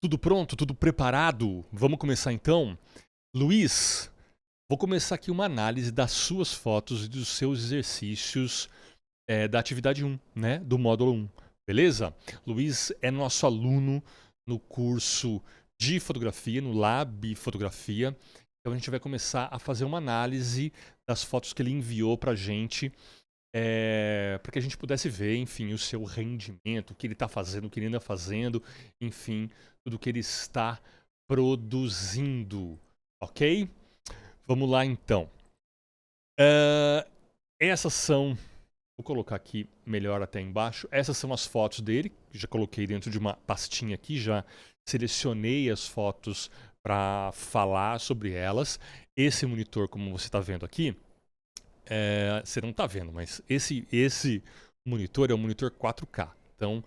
Tudo pronto? Tudo preparado? Vamos começar então? Luiz, vou começar aqui uma análise das suas fotos e dos seus exercícios da atividade 1, né? Do módulo 1, beleza? Luiz é nosso aluno no curso de fotografia, no Lab Fotografia. Então a gente vai começar a fazer uma análise das fotos que ele enviou pra gente, para que a gente pudesse ver, enfim, o seu rendimento, o que ele está fazendo, o que ele anda fazendo, enfim, tudo que ele está produzindo, ok? Vamos lá então. Essas são, vou colocar aqui melhor até embaixo, essas são as fotos dele, já coloquei dentro de uma pastinha aqui, já selecionei as fotos para falar sobre elas. Esse monitor, como você está vendo aqui, você não está vendo, mas esse monitor é um monitor 4K. Então,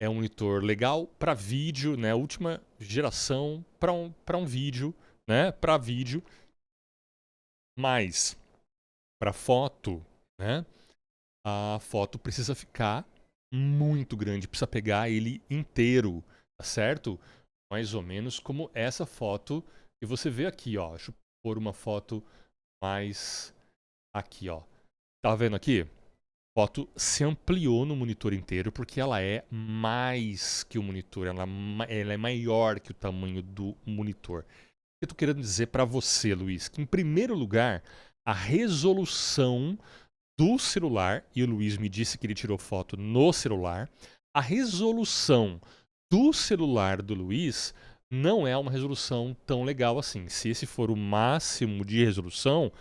é um monitor legal para vídeo, né? Última geração para um vídeo, né? Para vídeo, mas para foto, né? A foto precisa ficar muito grande, precisa pegar ele inteiro, tá certo? Mais ou menos como essa foto que você vê aqui, ó. Deixa eu pôr uma foto mais aqui, ó. Tá vendo aqui? A foto se ampliou no monitor inteiro porque ela é mais que o monitor, ela é maior que o tamanho do monitor. O que eu estou querendo dizer para você, Luiz? Que em primeiro lugar, a resolução do celular, e o Luiz me disse que ele tirou foto no celular, a resolução do celular do Luiz não é uma resolução tão legal assim. Se esse for o máximo de resolução,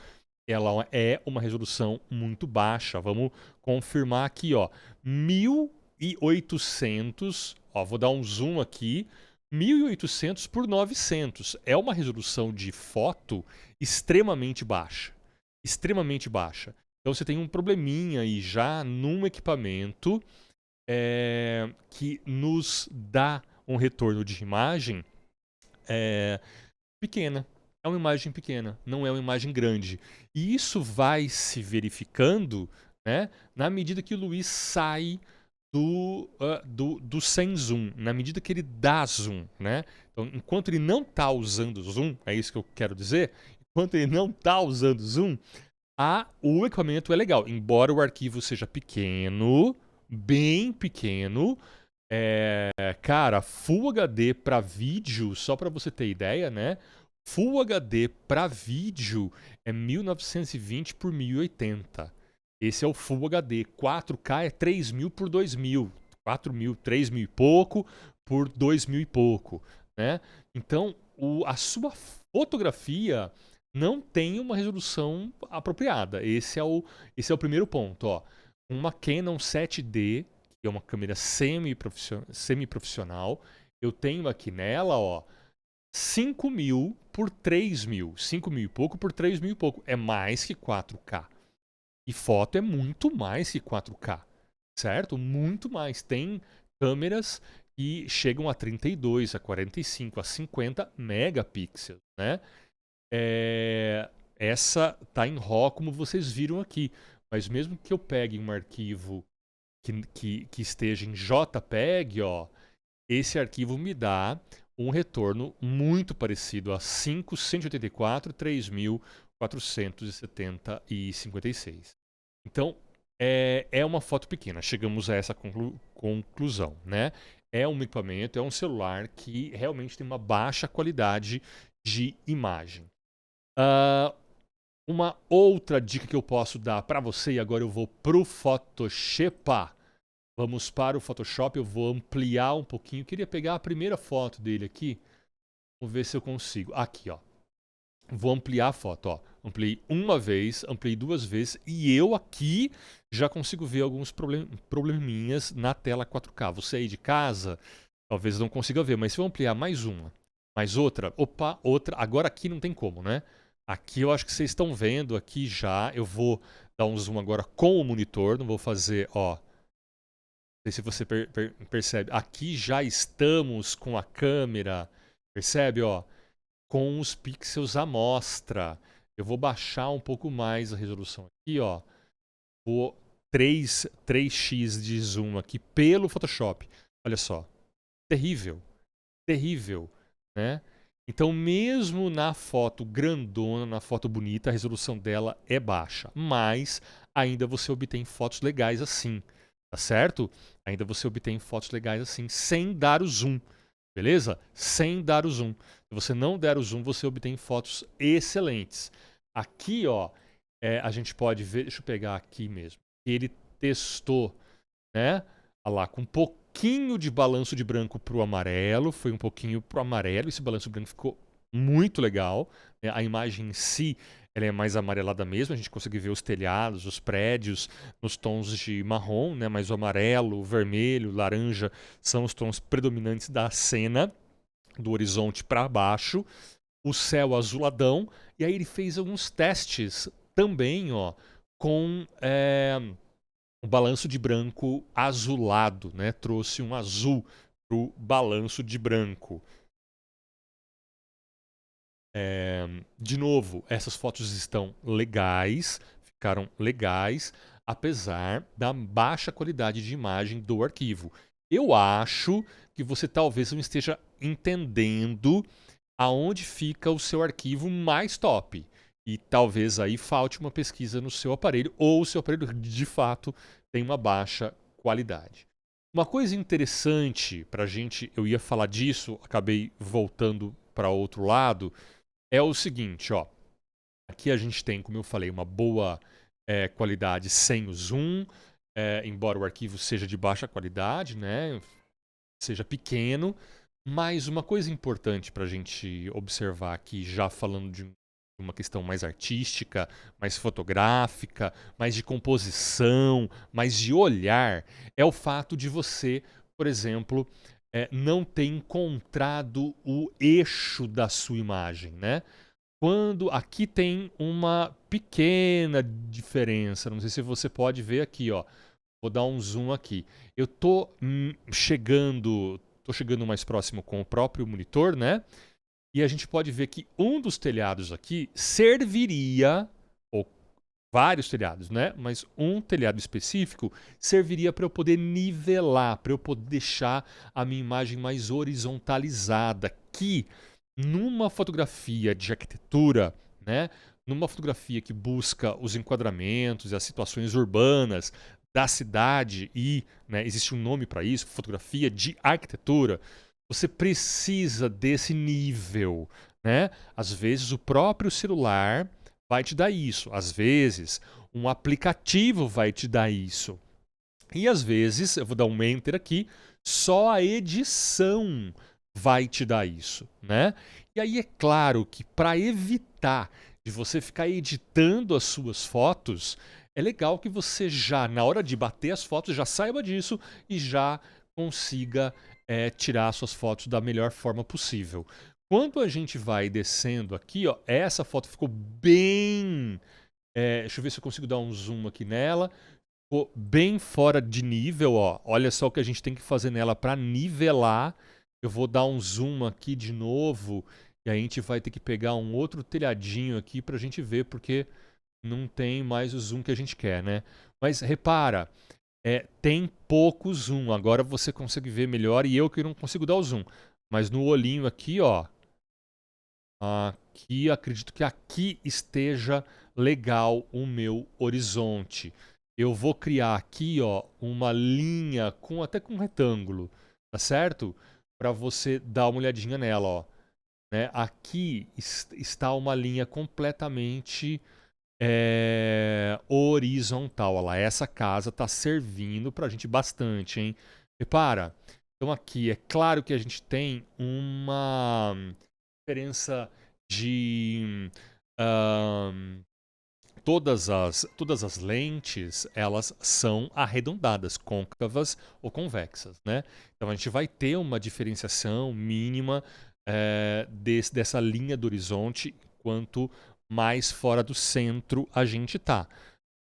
ela é uma resolução muito baixa. Vamos confirmar aqui, ó, 1800, ó, vou dar um zoom aqui, 1800 por 900. É uma resolução de foto extremamente baixa, extremamente baixa. Então você tem um probleminha aí já num equipamento que nos dá um retorno de imagem pequena. É uma imagem pequena, não é uma imagem grande. E isso vai se verificando, né, na medida que o Luiz sai do sem zoom, na medida que ele dá zoom, né? Então, enquanto ele não está usando zoom, é isso que eu quero dizer, enquanto ele não está usando zoom, o equipamento é legal. Embora o arquivo seja pequeno, bem pequeno, cara, Full HD para vídeo, só para você ter ideia, né? Full HD para vídeo é 1920 por 1080. Esse é o Full HD. 4K é 3000 por 2000. 4000, 3000 e pouco por 2000 e pouco, né? Então, a sua fotografia não tem uma resolução apropriada. Esse é o primeiro ponto, ó. Uma Canon 7D, que é uma câmera semi-profissional, eu tenho aqui nela, ó, 5.000 por 3.000. 5.000 e pouco por 3.000 e pouco. É mais que 4K. E foto é muito mais que 4K. Certo? Muito mais. Tem câmeras que chegam a 32, a 45, a 50 megapixels, né? Essa tá em RAW, como vocês viram aqui. Mas mesmo que eu pegue um arquivo que esteja em JPEG, ó, esse arquivo me dá um retorno muito parecido a 5.184, 3.470 e 56. Então, é uma foto pequena. Chegamos a essa conclusão, né? É um equipamento, é um celular que realmente tem uma baixa qualidade de imagem. Uma outra dica que eu posso dar para você, e agora eu vou pro Photoshop. Vamos para o Photoshop, eu vou ampliar um pouquinho. Eu queria pegar a primeira foto dele aqui. Vamos ver se eu consigo. Aqui, ó. Vou ampliar a foto, ó. Ampliei uma vez, ampliei duas vezes e eu aqui já consigo ver alguns probleminhas na tela 4K. Você aí de casa, talvez não consiga ver, mas se eu ampliar mais uma, mais outra, opa, outra. Agora aqui não tem como, né? Aqui eu acho que vocês estão vendo aqui já. Eu vou dar um zoom agora com o monitor, não vou fazer, ó. Não sei se você percebe. Aqui já estamos com a câmera, percebe, ó? Com os pixels à mostra. Eu vou baixar um pouco mais a resolução aqui, ó. Vou 3x de zoom aqui pelo Photoshop. Olha só. Terrível. terrível, né? Então, mesmo na foto grandona, na foto bonita, a resolução dela é baixa, mas ainda você obtém fotos legais assim, tá certo? Ainda você obtém fotos legais assim, sem dar o zoom, beleza? Sem dar o zoom. Se você não der o zoom, você obtém fotos excelentes. Aqui, ó, a gente pode ver, deixa eu pegar aqui mesmo, ele testou, né? Olha lá, com um pouquinho de balanço de branco pro amarelo, foi um pouquinho pro amarelo, esse balanço branco ficou muito legal, né? A imagem em si, ela é mais amarelada mesmo, a gente consegue ver os telhados, os prédios nos tons de marrom, né? Mas o amarelo, o vermelho, o laranja são os tons predominantes da cena, do horizonte para baixo, o céu azuladão, e aí ele fez alguns testes também, ó, com o balanço de branco azulado, né? Trouxe um azul pro balanço de branco. De novo, essas fotos estão legais, ficaram legais, apesar da baixa qualidade de imagem do arquivo. Eu acho que você talvez não esteja entendendo aonde fica o seu arquivo mais top. E talvez aí falte uma pesquisa no seu aparelho, ou o seu aparelho de fato tem uma baixa qualidade. Uma coisa interessante para a gente, eu ia falar disso, acabei voltando para outro lado, é o seguinte, ó. Aqui a gente tem, como eu falei, uma boa qualidade sem o zoom, embora o arquivo seja de baixa qualidade, né? Seja pequeno, mas uma coisa importante para a gente observar aqui, já falando de uma questão mais artística, mais fotográfica, mais de composição, mais de olhar, é o fato de você, por exemplo, não ter encontrado o eixo da sua imagem, né? Quando aqui tem uma pequena diferença, não sei se você pode ver aqui, ó. Vou dar um zoom aqui. Eu tô chegando mais próximo com o próprio monitor, né? E a gente pode ver que um dos telhados aqui serviria, ou vários telhados, né? Mas um telhado específico serviria para eu poder nivelar, para eu poder deixar a minha imagem mais horizontalizada. Que numa fotografia de arquitetura, né? Numa fotografia que busca os enquadramentos e as situações urbanas da cidade e, né, existe um nome para isso, fotografia de arquitetura, você precisa desse nível, né? Às vezes o próprio celular vai te dar isso, às vezes um aplicativo vai te dar isso. E às vezes, eu vou dar um enter aqui, só a edição vai te dar isso, né? E aí é claro que para evitar de você ficar editando as suas fotos, é legal que você já, na hora de bater as fotos, já saiba disso e já consiga tirar suas fotos da melhor forma possível. Quando a gente vai descendo aqui, ó, essa foto ficou bem... deixa eu ver se eu consigo dar um zoom aqui nela. Ficou bem fora de nível, ó. Olha só o que a gente tem que fazer nela para nivelar. Eu vou dar um zoom aqui de novo e a gente vai ter que pegar um outro telhadinho aqui para a gente ver, porque não tem mais o zoom que a gente quer, né? Mas repara, tem pouco zoom. Agora você consegue ver melhor e eu que não consigo dar o zoom. Mas no olhinho aqui, ó. Aqui, acredito que aqui esteja legal o meu horizonte. Eu vou criar aqui, ó, uma linha até com um retângulo, tá certo? Para você dar uma olhadinha nela, ó. Né? Aqui está uma linha completamente horizontal. Olha lá, essa casa está servindo para a gente bastante, hein? Repara, então aqui é claro que a gente tem uma diferença de todas as lentes, elas são arredondadas, côncavas ou convexas, né? Então a gente vai ter uma diferenciação mínima dessa linha do horizonte quanto mais fora do centro a gente tá.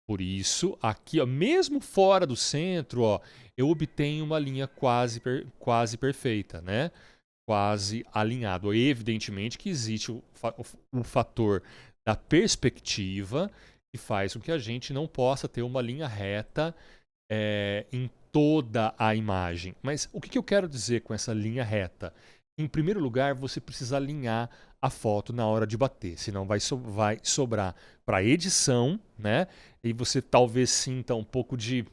Por isso, aqui, ó, mesmo fora do centro, ó, eu obtenho uma linha quase perfeita, né? Quase alinhado. Evidentemente que existe o fator da perspectiva que faz com que a gente não possa ter uma linha reta em toda a imagem. Mas o que eu quero dizer com essa linha reta? Em primeiro lugar, você precisa alinhar a foto na hora de bater, senão vai sobrar para edição, né? E você talvez sinta um pouco de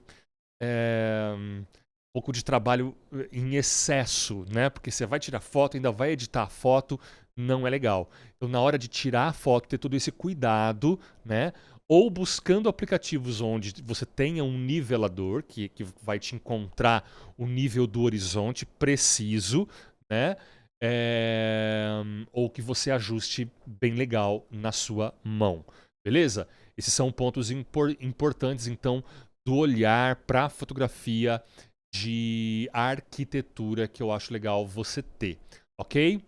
trabalho em excesso, né? Porque você vai tirar foto, ainda vai editar a foto, não é legal. Então, na hora de tirar a foto, ter todo esse cuidado, né? Ou buscando aplicativos onde você tenha um nivelador que vai te encontrar o nível do horizonte preciso, né? É, ou que você ajuste bem legal na sua mão, beleza? Esses são pontos importantes, então, do olhar para a fotografia de arquitetura que eu acho legal você ter, ok?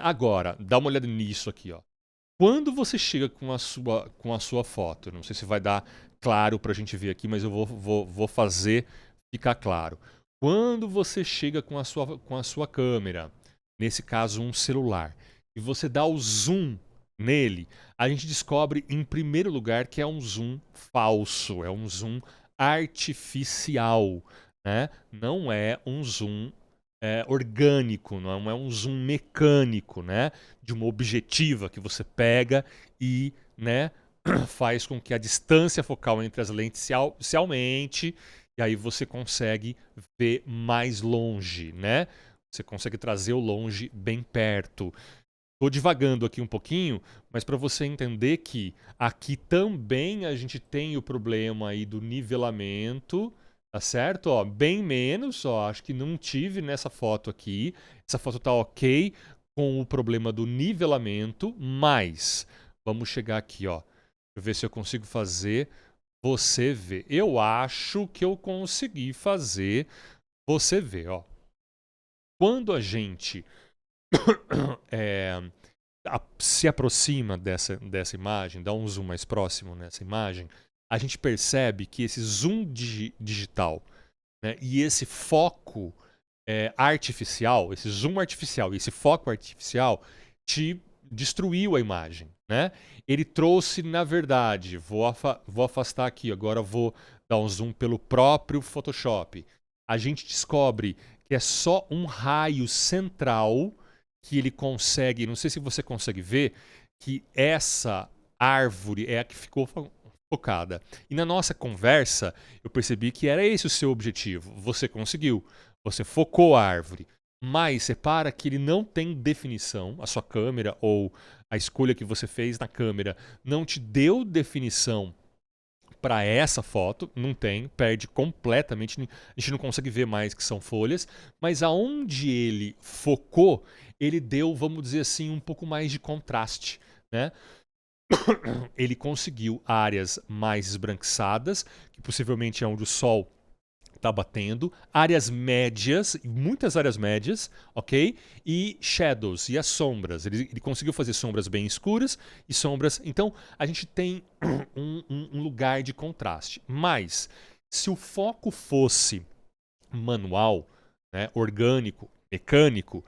Agora, dá uma olhada nisso aqui, ó. Quando você chega com a sua foto, não sei se vai dar claro para a gente ver aqui, mas eu vou fazer ficar claro. Quando você chega com a sua câmera, nesse caso um celular, e você dá o zoom nele, a gente descobre em primeiro lugar que é um zoom falso, é um zoom artificial, né? Não é um zoom orgânico, não é um zoom mecânico, né? De uma objetiva que você pega e, né, faz com que a distância focal entre as lentes se aumente e aí você consegue ver mais longe, né? Você consegue trazer o longe bem perto. Estou divagando aqui um pouquinho, mas para você entender que aqui também a gente tem o problema aí do nivelamento, tá certo? Ó, bem menos, ó, acho que não tive nessa foto aqui. Essa foto tá ok com o problema do nivelamento, mas vamos chegar aqui, ó. Deixa eu ver se eu consigo fazer você ver. Eu acho que eu consegui fazer você ver, ó. Quando a gente é, se aproxima dessa imagem, dá um zoom mais próximo nessa imagem, a gente percebe que esse zoom digital, né, e esse foco artificial, esse zoom artificial e esse foco artificial te destruiu a imagem, né? Ele trouxe, na verdade, vou afastar aqui, agora vou dar um zoom pelo próprio Photoshop. A gente descobre que é só um raio central que ele consegue, não sei se você consegue ver, que essa árvore é a que ficou focada. E na nossa conversa, eu percebi que era esse o seu objetivo. Você conseguiu. Você focou a árvore. Mas repara que ele não tem definição, a sua câmera ou a escolha que você fez na câmera não te deu definição para essa foto, não tem, perde completamente, a gente não consegue ver mais que são folhas, mas aonde ele focou, ele deu, vamos dizer assim, um pouco mais de contraste, né? Ele conseguiu áreas mais esbranquiçadas, que possivelmente é onde o sol está batendo, áreas médias, muitas áreas médias, ok? E shadows, e as sombras. Ele conseguiu fazer sombras bem escuras e sombras. Então, a gente tem um lugar de contraste. Mas, se o foco fosse manual, né, orgânico, mecânico,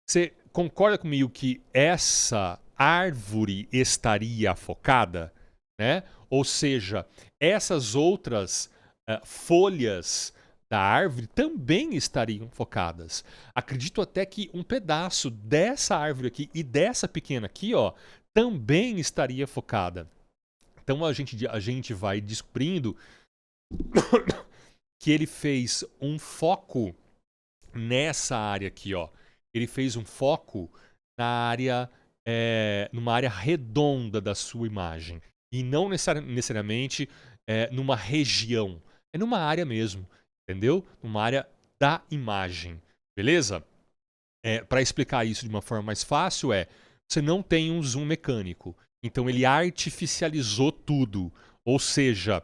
você concorda comigo que essa árvore estaria focada? Né? Ou seja, essas outras folhas da árvore também estariam focadas. Acredito até que um pedaço dessa árvore aqui e dessa pequena aqui, ó, também estaria focada. Então a gente vai descobrindo que ele fez um foco nessa área aqui, ó. Ele fez um foco na área, numa área redonda da sua imagem e não necessariamente numa região. É numa área mesmo, entendeu? Numa área da imagem, beleza? Para explicar isso de uma forma mais fácil você não tem um zoom mecânico, então ele artificializou tudo, ou seja,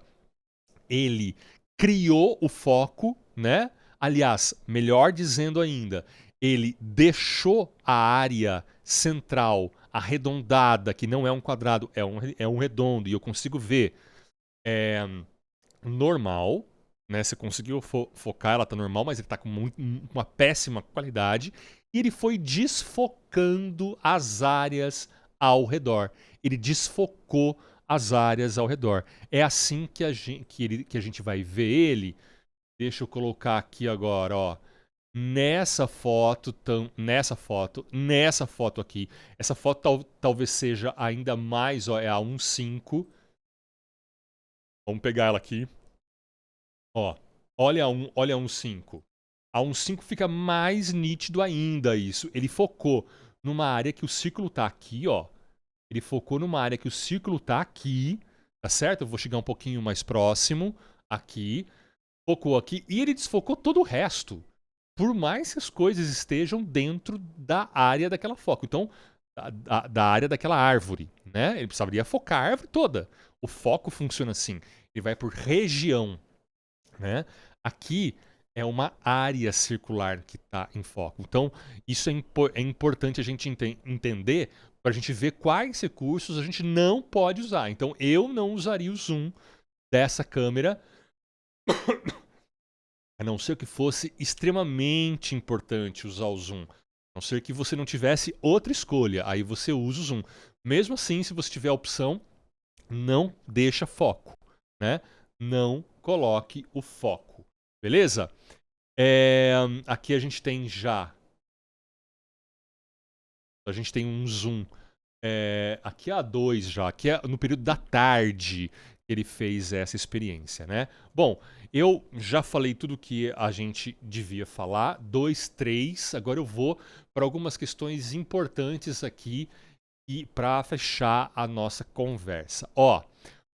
ele criou o foco, né? Aliás, melhor dizendo ainda, ele deixou a área central arredondada, que não é um quadrado, é um redondo, e eu consigo ver normal, né? Você conseguiu focar, ela tá normal, mas ele tá com uma péssima qualidade. E ele foi desfocando as áreas ao redor. Ele desfocou as áreas ao redor. É assim que a gente vai ver ele. Deixa eu colocar aqui agora, ó. nessa foto aqui. Essa foto talvez seja ainda mais, ó, é a 1.5. Vamos pegar ela aqui. Ó, olha a 1.5. A 1.5 fica mais nítido ainda isso. Ele focou numa área que o círculo tá aqui, ó. Ele focou numa área que o círculo tá aqui, tá certo? Eu vou chegar um pouquinho mais próximo, aqui. Focou aqui e ele desfocou todo o resto. Por mais que as coisas estejam dentro da área daquela foco. Então, da área daquela árvore, né? Ele precisaria focar a árvore toda. O foco funciona assim. Ele vai por região, né? Aqui é uma área circular que está em foco. Então, isso é importante a gente entender para a gente ver quais recursos a gente não pode usar. Então, eu não usaria o zoom dessa câmera, a não ser que fosse extremamente importante usar o zoom. A não ser que você não tivesse outra escolha, aí você usa o zoom. Mesmo assim, se você tiver a opção, não deixa foco, né? Não coloque o foco, beleza? Aqui a gente tem já... A gente tem um zoom. Aqui é A2 já, aqui é no período da tarde que ele fez essa experiência, né? Bom, eu já falei tudo que a gente devia falar, 2, 3, agora eu vou para algumas questões importantes aqui e para fechar a nossa conversa. Ó,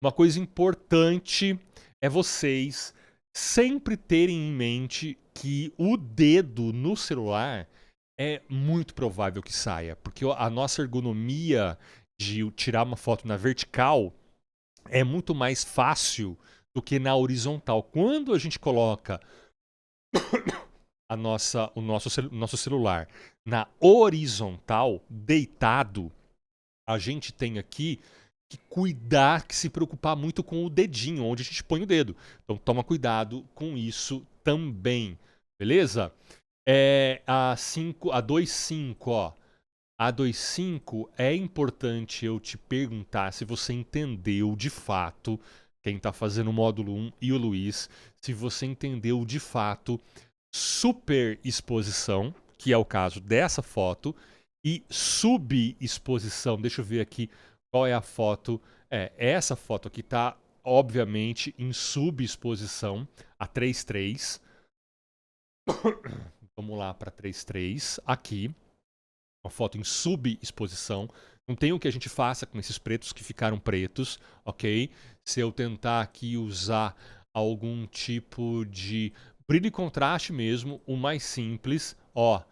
uma coisa importante é vocês sempre terem em mente que o dedo no celular é muito provável que saia, porque a nossa ergonomia de tirar uma foto na vertical é muito mais fácil do que na horizontal. Quando a gente coloca o nosso celular na horizontal, deitado, a gente tem aqui que cuidar, que se preocupar muito com o dedinho, onde a gente põe o dedo. Então toma cuidado com isso também, beleza? A 2.5, ó. A 2.5 é importante eu te perguntar se você entendeu de fato, quem está fazendo o módulo 1 e o Luiz, se você entendeu de fato superexposição, que é o caso dessa foto, e subexposição. Deixa eu ver aqui qual é a foto. Essa foto aqui está, obviamente, em subexposição, a 3.3. Vamos lá para 3.3, aqui. Uma foto em subexposição. Não tem o que a gente faça com esses pretos que ficaram pretos, ok? Se eu tentar aqui usar algum tipo de brilho e contraste mesmo, o mais simples, ó,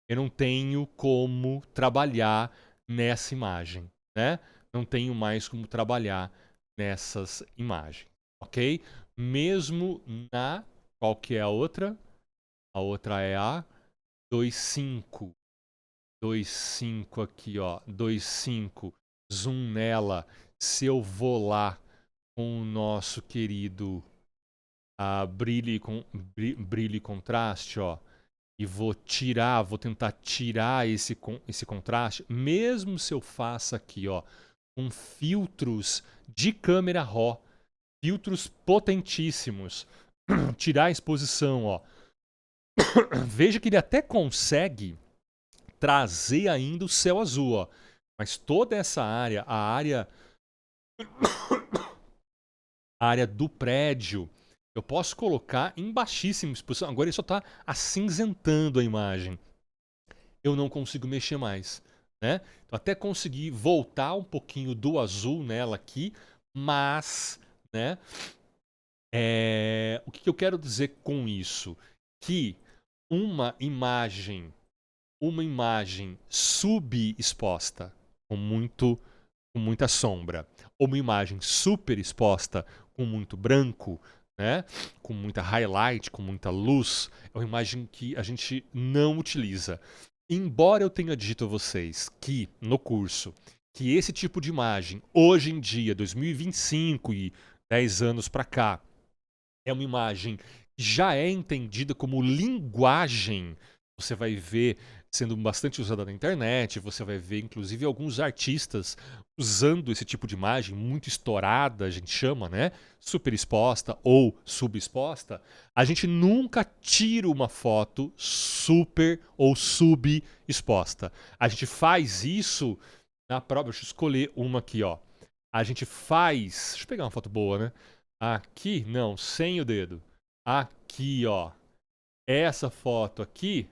eu não tenho como trabalhar nessa imagem, né? Não tenho mais como trabalhar nessas imagens, ok? Mesmo na... Qual que é a outra? A outra é a 2.5. 2.5 aqui, ó. 2.5. Zoom nela. Se eu vou lá com o nosso querido brilho e contraste, ó, e vou tentar tirar esse contraste, mesmo se eu faça aqui, ó, com filtros de câmera RAW, filtros potentíssimos, tirar a exposição, ó. Veja que ele até consegue trazer ainda o céu azul, ó. Mas toda essa área, a área do prédio, eu posso colocar em baixíssima exposição. Agora ele só está acinzentando a imagem. Eu não consigo mexer mais, né? Então até consegui voltar um pouquinho do azul nela aqui, mas, né? O que eu quero dizer com isso? Que uma imagem subexposta, com muita sombra, ou uma imagem super exposta, com muito branco, né? Com muita highlight, com muita luz, é uma imagem que a gente não utiliza. Embora eu tenha dito a vocês que, no curso, que esse tipo de imagem, hoje em dia, 2025 e 10 anos para cá, é uma imagem que já é entendida como linguagem você vai ver sendo bastante usada na internet, você vai ver inclusive alguns artistas usando esse tipo de imagem muito estourada, a gente chama, né? Super exposta ou subexposta. A gente nunca tira uma foto super ou subexposta. A gente faz isso na própria. Deixa eu escolher uma aqui, ó. A gente faz. Deixa eu pegar uma foto boa, né? Aqui, não, sem o dedo. Aqui, ó. Essa foto aqui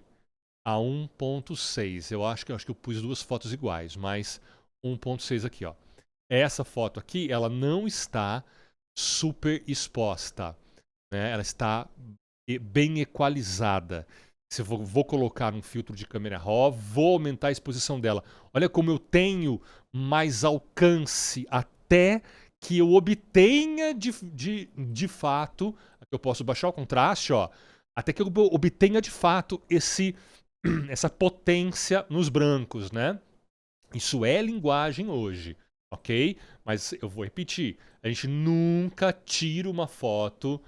a 1.6. Eu acho que eu pus duas fotos iguais, mas 1.6 aqui, ó. Essa foto aqui, ela não está super exposta, né? Ela está bem equalizada. Se eu vou colocar um filtro de câmera RAW, vou aumentar a exposição dela. Olha como eu tenho mais alcance até que eu obtenha de fato. Aqui eu posso baixar o contraste, ó. Até que eu obtenha de fato essa potência nos brancos, né? Isso é linguagem hoje, ok? Mas eu vou repetir: a gente nunca tira uma foto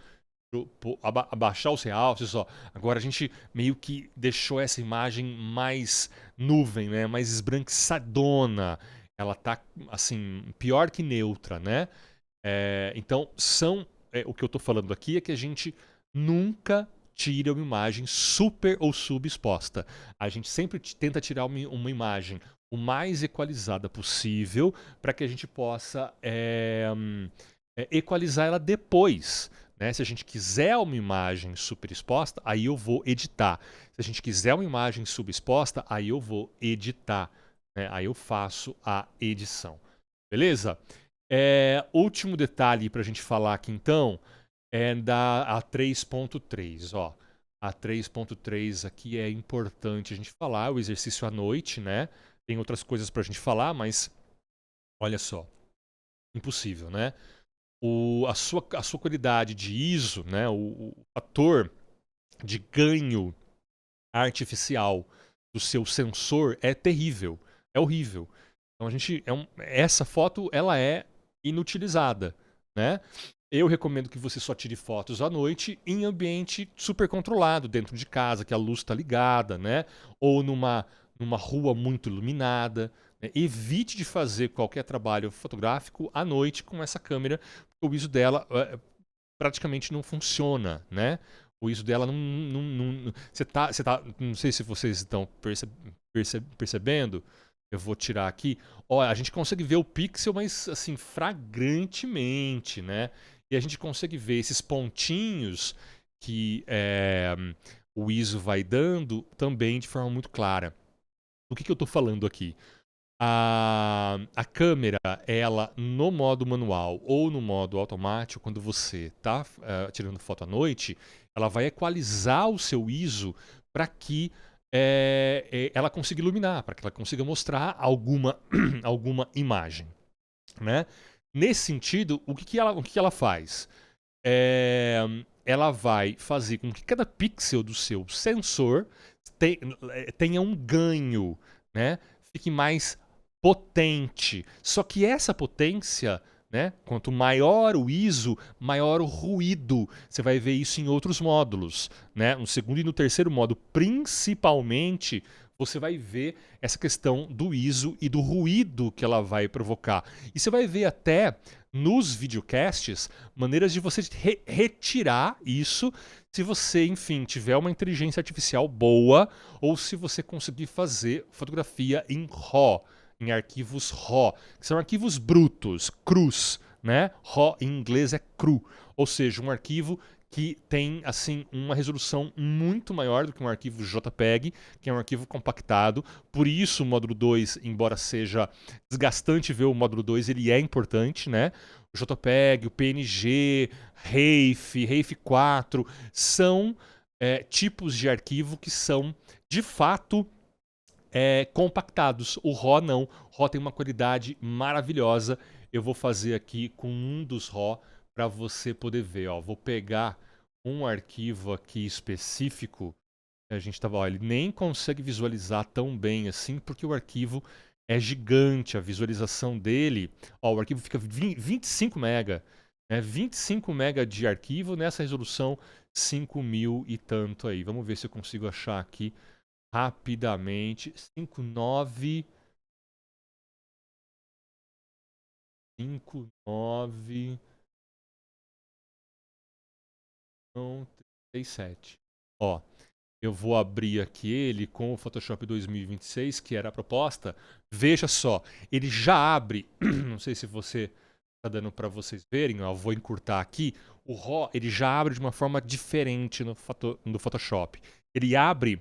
abaixar os realces, ó. Agora a gente meio que deixou essa imagem mais nuvem, né? Mais esbranquiçadona. Ela tá, assim, pior que neutra, né? Então, o que eu tô falando aqui é que a gente nunca tira uma imagem super ou subexposta. A gente sempre tenta tirar uma imagem o mais equalizada possível para que a gente possa equalizar ela depois. Né? Se a gente quiser uma imagem super exposta, aí eu vou editar. Se a gente quiser uma imagem subexposta, aí eu vou editar. Né? Aí eu faço a edição. Beleza? Último detalhe para a gente falar aqui então é da A3.3. Ó. A 3.3 aqui é importante a gente falar, o exercício à noite, né? Tem outras coisas para a gente falar, mas olha só, impossível, né? A sua qualidade de ISO, né? O fator de ganho artificial do seu sensor é terrível, é horrível. Então essa foto ela é inutilizada, né? Eu recomendo que você só tire fotos à noite em ambiente super controlado, dentro de casa, que a luz está ligada, né? Ou numa rua muito iluminada. Né? Evite de fazer qualquer trabalho fotográfico à noite com essa câmera, porque o ISO dela praticamente não funciona, né? O ISO dela não sei se vocês estão percebendo. Eu vou tirar aqui. Ó, a gente consegue ver o pixel, mas assim, flagrantemente, né? E a gente consegue ver esses pontinhos que o ISO vai dando também de forma muito clara. O que eu estou falando aqui? A câmera, ela no modo manual ou no modo automático, quando você está tirando foto à noite, ela vai equalizar o seu ISO para que ela consiga iluminar, para que ela consiga mostrar alguma, alguma imagem. Né? Nesse sentido, o que ela faz? Ela vai fazer com que cada pixel do seu sensor tenha um ganho, né? Fique mais potente. Só que essa potência, né? Quanto maior o ISO, maior o ruído. Você vai ver isso em outros módulos, né? No segundo e no terceiro módulo, principalmente, você vai ver essa questão do ISO e do ruído que ela vai provocar. E você vai ver até nos videocasts maneiras de você retirar isso se você, enfim, tiver uma inteligência artificial boa ou se você conseguir fazer fotografia em RAW, em arquivos RAW, que são arquivos brutos, crus, né? RAW em inglês é cru, ou seja, um arquivo que tem assim uma resolução muito maior do que um arquivo JPEG, que é um arquivo compactado. Por isso o módulo 2, embora seja desgastante ver o módulo 2, ele é importante, né? O JPEG, o PNG, RAIF 4 são tipos de arquivo que são de fato compactados. O RAW não. O RAW tem uma qualidade maravilhosa. Eu vou fazer aqui com um dos RAW para você poder ver. Ó. Vou pegar um arquivo aqui específico. A gente tava, ele nem consegue visualizar tão bem assim, porque o arquivo é gigante. A visualização dele, ó, o arquivo fica 25 MB. 25 MB de arquivo nessa resolução 5000 e tanto aí. Vamos ver se eu consigo achar aqui rapidamente. 59. 59. Não, 37. Ó, eu vou abrir aqui ele com o Photoshop 2026, que era a proposta. Veja só, ele já abre, não sei se você tá dando para vocês verem, ó, eu vou encurtar aqui. O RAW, ele já abre de uma forma diferente no Photoshop. Ele abre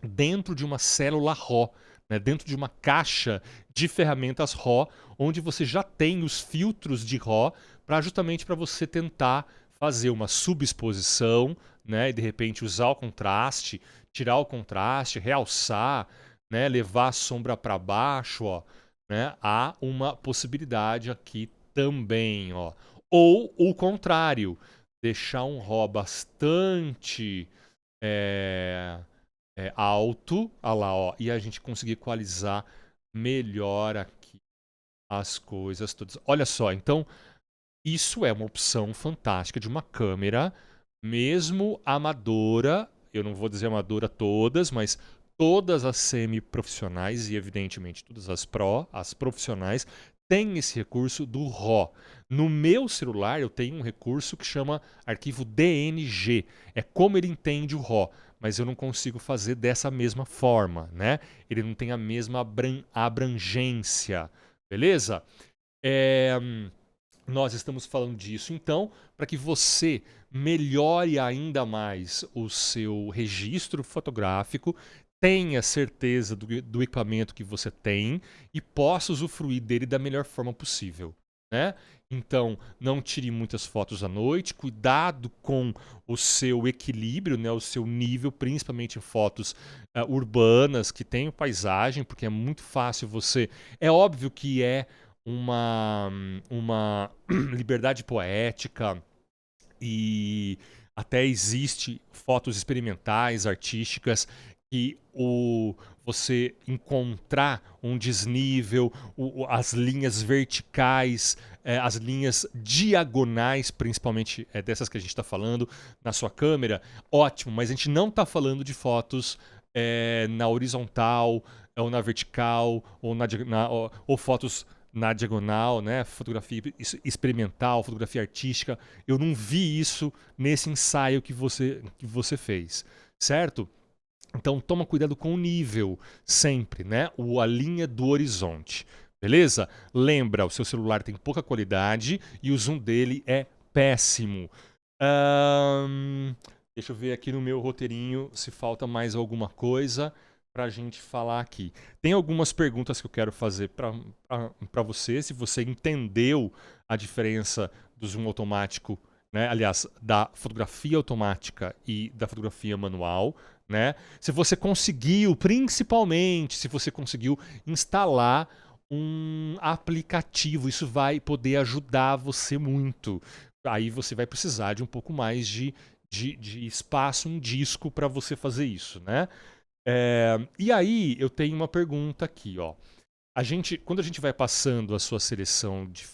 dentro de uma célula RAW, né, dentro de uma caixa de ferramentas RAW, onde você já tem os filtros de RAW para justamente para você tentar fazer uma subexposição, né, e de repente usar o contraste, tirar o contraste, realçar, né, levar a sombra para baixo, ó, né, há uma possibilidade aqui também, ó. Ou o contrário, deixar um RAW bastante alto, olha lá, ó, e a gente conseguir equalizar melhor aqui as coisas todas. Olha só, então isso é uma opção fantástica de uma câmera, mesmo amadora, eu não vou dizer amadora todas, mas todas as semi-profissionais e evidentemente todas as profissionais, têm esse recurso do RAW. No meu celular eu tenho um recurso que chama arquivo DNG, é como ele entende o RAW, mas eu não consigo fazer dessa mesma forma, né? Ele não tem a mesma abrangência, beleza? Nós estamos falando disso, então, para que você melhore ainda mais o seu registro fotográfico, tenha certeza do equipamento que você tem e possa usufruir dele da melhor forma possível, né? Então, não tire muitas fotos à noite, cuidado com o seu equilíbrio, né, o seu nível, principalmente em fotos urbanas que tem paisagem, porque é muito fácil você... É óbvio que é uma liberdade poética e até existe fotos experimentais, artísticas, que você encontrar um desnível, as linhas verticais, as linhas diagonais, principalmente dessas que a gente está falando na sua câmera, ótimo, mas a gente não está falando de fotos na horizontal, ou na vertical, ou fotos na diagonal, né? Fotografia experimental, fotografia artística. Eu não vi isso nesse ensaio que você fez, certo? Então toma cuidado com o nível, sempre, né? A linha do horizonte, beleza? Lembra, o seu celular tem pouca qualidade e o zoom dele é péssimo. Deixa eu ver aqui no meu roteirinho se falta mais alguma coisa para a gente falar aqui. Tem algumas perguntas que eu quero fazer para você, se você entendeu a diferença do zoom automático, né? Aliás, da fotografia automática e da fotografia manual, né? Se você conseguiu, principalmente, se você conseguiu instalar um aplicativo, isso vai poder ajudar você muito. Aí você vai precisar de um pouco mais de espaço, um disco para você fazer isso, né? E aí eu tenho uma pergunta aqui, ó. Quando a gente vai passando a sua seleção de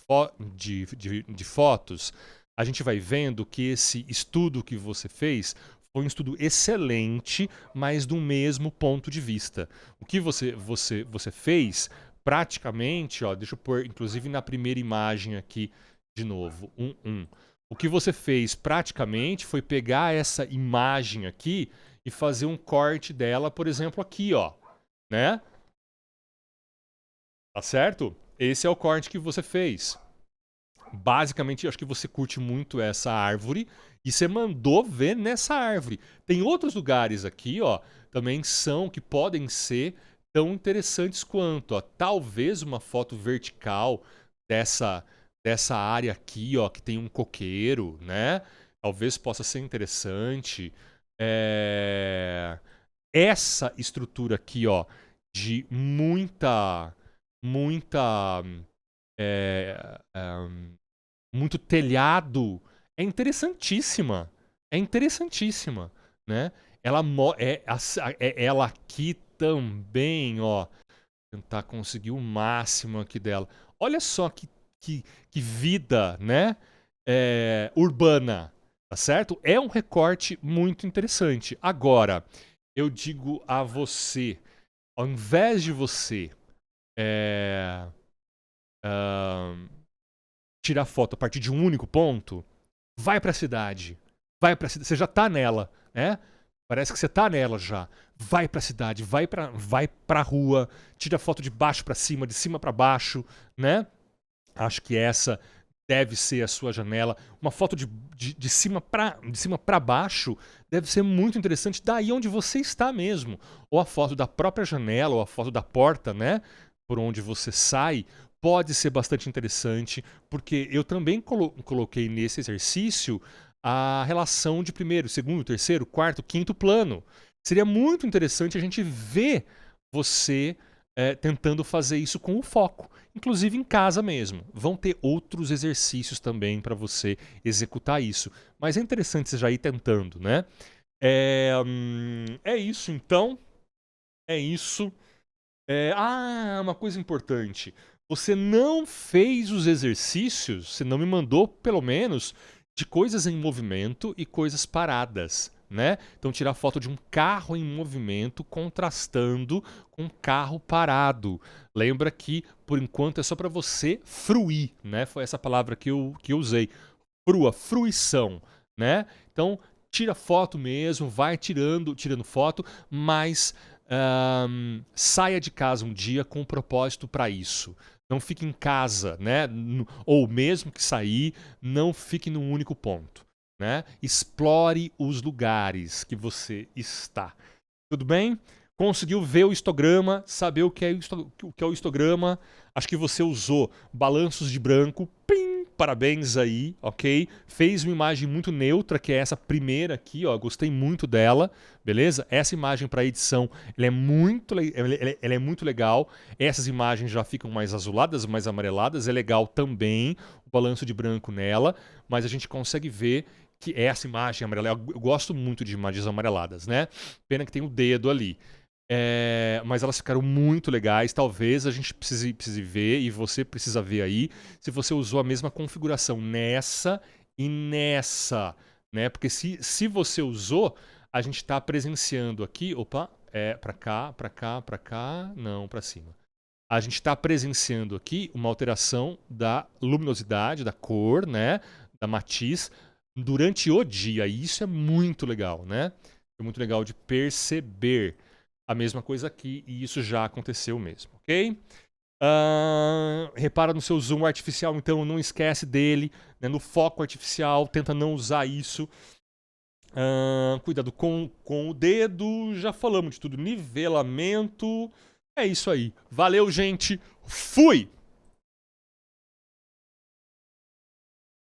fotos, a gente vai vendo que esse estudo que você fez foi um estudo excelente, mas do mesmo ponto de vista. O que você fez, praticamente, ó, deixa eu pôr, inclusive na primeira imagem aqui, de novo, O que você fez, praticamente, foi pegar essa imagem aqui e fazer um corte dela, por exemplo, aqui, ó, né? Tá certo? Esse é o corte que você fez. Basicamente, acho que você curte muito essa árvore e você mandou ver nessa árvore. Tem outros lugares aqui, ó, também que podem ser tão interessantes quanto, ó, talvez uma foto vertical dessa área aqui, ó, que tem um coqueiro, né? Talvez possa ser interessante. Essa estrutura aqui, ó, de muita é, muito telhado, é interessantíssima. É interessantíssima, né? Ela aqui também, ó. Tentar conseguir o máximo aqui dela. Olha só que vida, né? Urbana, tá certo? É um recorte muito interessante. Agora, eu digo a você, ao invés de você tirar foto a partir de um único ponto, vai pra cidade. Vai pra cidade. Você já tá nela, né? Parece que você tá nela já. Vai pra cidade, vai pra rua, tira foto de baixo pra cima, de cima pra baixo, né? Acho que essa deve ser a sua janela. Uma foto de cima pra baixo deve ser muito interessante daí onde você está mesmo. Ou a foto da própria janela, ou a foto da porta, né? Por onde você sai. Pode ser bastante interessante, porque eu também coloquei nesse exercício a relação de primeiro, segundo, terceiro, quarto, quinto plano. Seria muito interessante a gente ver você tentando fazer isso com o foco, inclusive em casa mesmo. Vão ter outros exercícios também para você executar isso, mas é interessante você já ir tentando, né? É isso então. É isso. Uma coisa importante. Você não fez os exercícios, você não me mandou, pelo menos, de coisas em movimento e coisas paradas, né? Então, tirar foto de um carro em movimento contrastando com um carro parado. Lembra que, por enquanto, é só para você fruir, né? Foi essa palavra que eu usei. Fruição, né? Então, tira foto mesmo, vai tirando foto, mas saia de casa um dia com um propósito para isso. Não fique em casa, né? Ou mesmo que sair, não fique num único ponto, né? Explore os lugares que você está. Tudo bem? Conseguiu ver o histograma, saber o que é o histograma. Acho que você usou balanços de branco. Pim! Parabéns aí, ok? Fez uma imagem muito neutra, que é essa primeira aqui, ó. Gostei muito dela, beleza? Essa imagem para edição, ela é muito legal. Essas imagens já ficam mais azuladas, mais amareladas. É legal também o balanço de branco nela, mas a gente consegue ver que essa imagem amarela, eu gosto muito de imagens amareladas, né? Pena que tem o dedo ali. Mas elas ficaram muito legais. Talvez a gente precise ver, e você precisa ver aí, se você usou a mesma configuração nessa e nessa, né? Porque se você usou, a gente está presenciando aqui, para cá, para cá, para cá, não, para cima. A gente está presenciando aqui uma alteração da luminosidade, da cor, né? Da matiz durante o dia. E isso é muito legal, né? É muito legal de perceber. A mesma coisa aqui, e isso já aconteceu mesmo, ok? Repara no seu zoom artificial, então não esquece dele, né? No foco artificial, tenta não usar isso. Cuidado com o dedo, já falamos de tudo. Nivelamento, é isso aí. Valeu, gente. Fui!